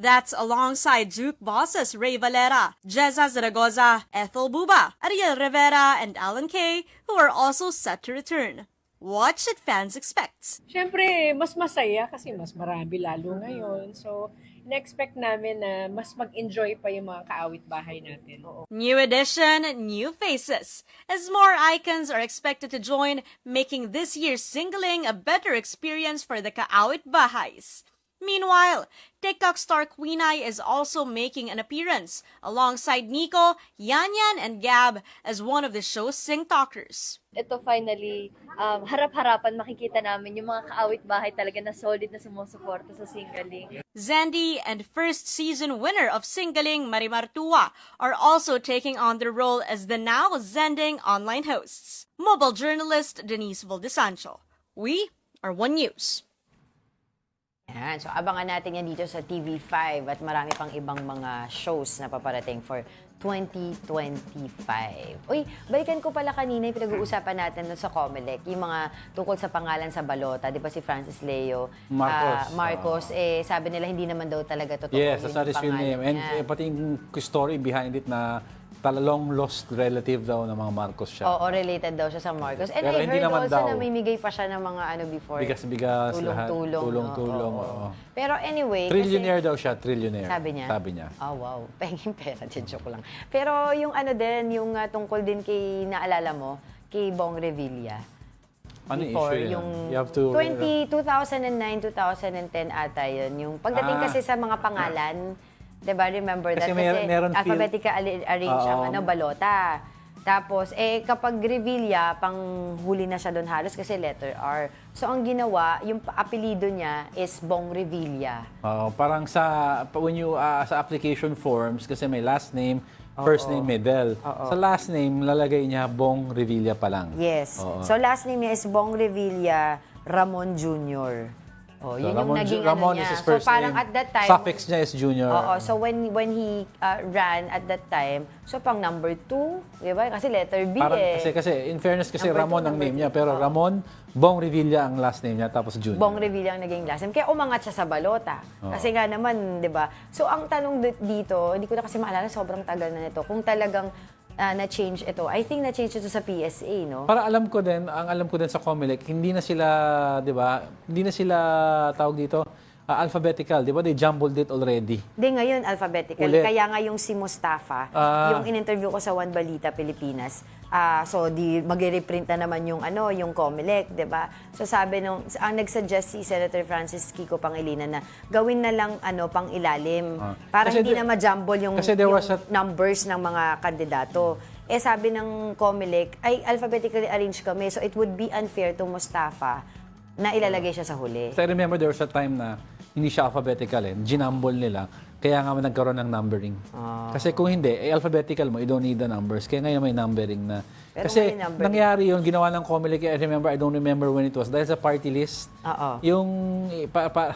That's alongside Duke bosses Ray Valera, Jezza Zaragoza, Ethel Buba, Ariel Rivera, and Alan Kay, who are also set to return. What should fans expect? Siyempre, mas masaya kasi mas marami lalo ngayon. So, in-expect namin na mas mag-enjoy pa yung mga kaawit bahay natin. New edition, new faces. As more icons are expected to join, making this year's Singaling a better experience for the kaawit bahays. Meanwhile, TikTok star Queen Ai is also making an appearance alongside Nico, Yan Yan, and Gab as one of the show's sing-talkers. Ito finally, harap-harapan makikita namin yung mga kaawit-bahay talaga na solid na sumusuporta sa Singaling. Zandy and first season winner of Singaling, Marimar Tua, are also taking on the role as the now Zending online hosts. Mobile journalist Denise Valdesancho. We are One News. Yan. So, abangan natin yan dito sa TV5 at marami pang ibang mga shows na paparating for 2025. Uy, balikan ko pala kanina yung pinag-uusapan natin sa Comelec, yung mga tungkol sa pangalan sa balota. Di ba si Francis Leo Marcos, sabi nila hindi naman daw talaga totoo. Yes, that's not his real name. And pati yung story behind it na long lost relative daw ng mga Marcos siya. Oo, related daw siya sa Marcos. And pero I heard also daw, na namimigay pa siya ng mga before. Bigas-bigas, tulong-tulong. Pero anyway, trillionaire daw siya, trillionaire. Sabi niya? Oh, wow. Penging pera, joke lang. Pero yung yung tungkol din kay, naalala mo, kay Bong Revilla. Ano before, issue yung you have to... 2009, 2010 ata yun. Yung pagdating kasi sa mga pangalan, diba, remember that? Kasi alphabetically arrange ang balota. Tapos, kapag Revilla, pang huli na siya doon halos kasi letter R. So, ang ginawa, yung apelido niya is Bong Revilla. Parang when you, sa application forms, kasi may last name, first name, middle. Sa last name, lalagay niya Bong Revilla pa lang. Yes. So, last name niya is Bong Revilla Ramon Jr. Yun yung naging Ramon niya. is his first parang name. At that time, suffix niya is junior. So when he ran at that time, so pang number 2, di ba? Kasi letter B Kasi in fairness kasi number Ramon two, ang number name two. niya, pero Ramon, Bong Revilla ang last name niya, tapos junior. Bong Revilla ang naging last name. Kaya umangat siya sa balota. Kasi nga naman, di ba? So ang tanong dito, hindi ko na kasi maalala, sobrang tagal na nito. Kung talagang na-change ito. I think na-change ito sa PSA, no? Para alam ko din sa Comelec, hindi na sila, di ba, hindi na sila tawag dito, alphabetical, di ba? They jumbled it already. Hindi, ngayon alphabetical. Ulit. Kaya nga yung si Mustafa, yung in-interview ko sa One Balita, Pilipinas, so mag-reprint na naman yung yung Comelec, di ba? So sabi ang nag-suggest si Senator Francis Kiko Pangilinan na gawin na lang pang ilalim para hindi na ma-jumble yung numbers ng mga kandidato. sabi ng COMELEC, ay alphabetically arranged kami. So it would be unfair to Mustafa na ilalagay siya sa huli. So I remember there was a time na hindi siya alphabetical ginambol nila. Kaya nga nagkaroon ng numbering. Kasi kung hindi, alphabetical mo, you don't need the numbers. Kaya ngayon may numbering na. Pero kasi may numbering. nangyari yun, ginawa ng COMELEC, I don't remember when it was. Dahil sa party list, yung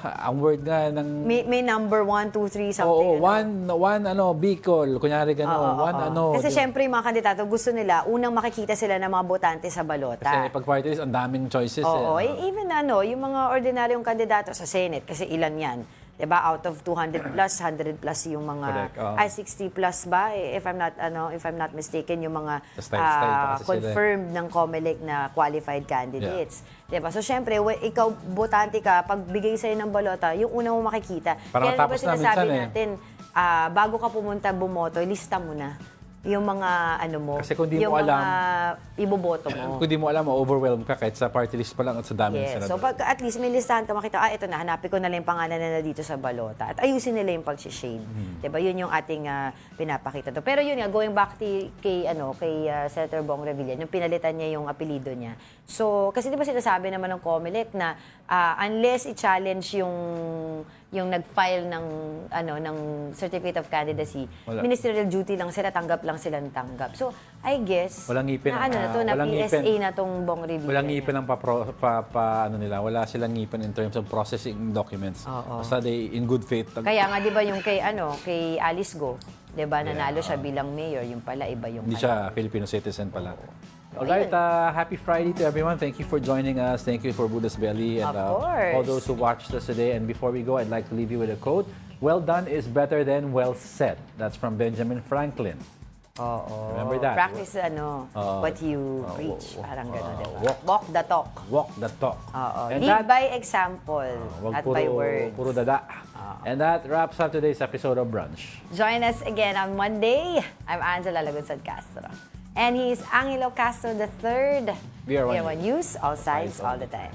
ang word nga ng... May number 1, 2, 3, something. Oo, one Bicol, kunyari gano'n. Kasi syempre yung mga kandidato, gusto nila, unang makikita sila ng mga botante sa balota. Kasi pag party list, ang daming choices. Even yung mga ordinaryong kandidato sa Senate, kasi ilan yan. Diba? Out of 200 plus, 100 plus yung mga 60 plus ba if I'm not mistaken yung mga confirmed ng COMELEC na qualified candidates. Diba? So syempre, ikaw botante ka, pag bigay sa'yo ng balota, yung una mo makikita. Kaya diba sinasabi natin, bago ka pumunta bumoto, lista mo na yung mga mo, kasi kung di mo alam, iboboto mo. Kung di mo alam, overwhelm ka kahit sa party list pa lang at sa daming senador. So pag at least may listahan ka makita, ito na, hanapin ko na lang yung pangalan na dito sa balota. At ayusin nila yung pag-shade. Diba? Yun yung ating pinapakita to. Pero yun nga, going back kay Senator Bong Revilla, yung pinalitan niya yung apelido niya. So, kasi di ba sinasabi naman ng COMELEC na unless i-challenge yung nag-file ng certificate of candidacy, ministerial duty lang sila, tanggap lang sila ng tanggap. So, I guess, walang ngipin na PSA na tong Bong Revilla. Walang ngipin ang nila. Wala silang ngipin in terms of processing documents. Basta in good faith. Kaya nga, di ba yung kay Alice Go, di ba, nanalo siya bilang mayor, yung pala, iba yung hindi siya Filipino citizen pala. Alright, happy Friday to everyone. Thank you for joining us. Thank you for Buddha's Belly and all those who watched us today. And before we go, I'd like to leave you with a quote. Well done is better than well said. That's from Benjamin Franklin. Remember that? Practice what you preach. Parang gano'n, diba? Walk the talk. Walk the talk. Lead by example, not by words. Puro dada. And that wraps up today's episode of Brunch. Join us again on Monday. I'm Angela Lagunsad Castro. And he's Angelo Castro III. We are One News, all sides, all the time.